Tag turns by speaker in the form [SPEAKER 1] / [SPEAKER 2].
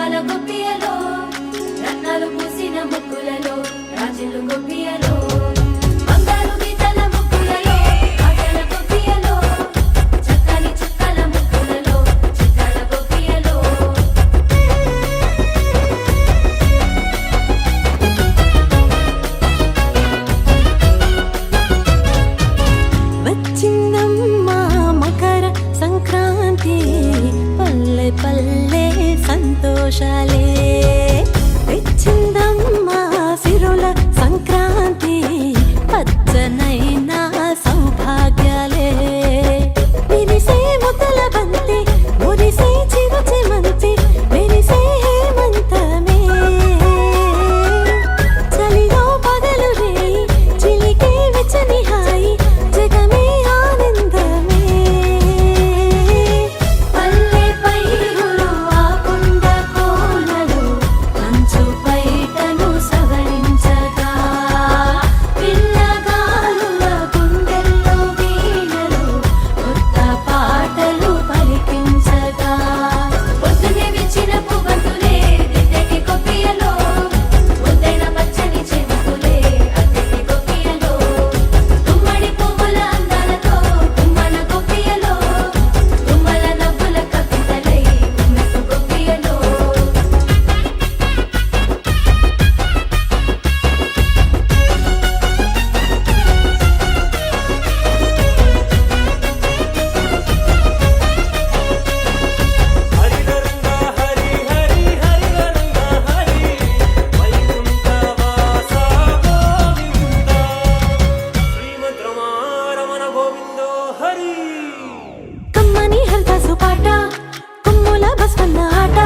[SPEAKER 1] ముత్యాల గొప్పియలో రత్నాలు పూసిన ముగ్గులలో రాజులు గొప్పియలో బంగారు గీతల ముగ్గులలో ఆటల గొప్పియలో చక్కని చుక్కల ముగ్గులలో చిత్రాల గొప్పియలో
[SPEAKER 2] వచ్చిందమ్మా మకర సంక్రాంతి పల్లె పల్లె సంతోషాలే తెచ్చిందమ్మా సిరుల సంక్రాంతి పచ్చనైన సౌభాగ్యాలే విరిసే ముద్దల బంతి మురిసే చిరు చెమంతి మెరిసే హేమంతమే చలిలో పగలు రేయి చిలికే వెచ్చని హాయి జగమే ఆనందమే పల్లె పైరులు ఆ కొండ కోనలు మంచు పైటను సవరించగా పిల్లగాలుల గుండెల్లో వీణలు కొత్త పాటలు పలికించగా పొద్దునే విచ్చిన పువ్వంతులే దిద్దెకి గొప్పియలో ముద్దైన పచ్చని చెవుకులే అద్దెకి గొప్పియలో గుమ్మడి పువ్వుల అందాలతో గుమ్మన గొప్పియలో గుమ్మల నవ్వుల కవితలై గుమ్మెకు గొప్పియలో
[SPEAKER 3] హరిహరంగా హరి హరి హరిహరంగా హరి వైకుంఠవాస గోవింద శ్రీమద్రమారమణ గోవిందో హరి
[SPEAKER 2] కమ్మని హరిదాసు పాట కొమ్ముల బస్వన్న ఆట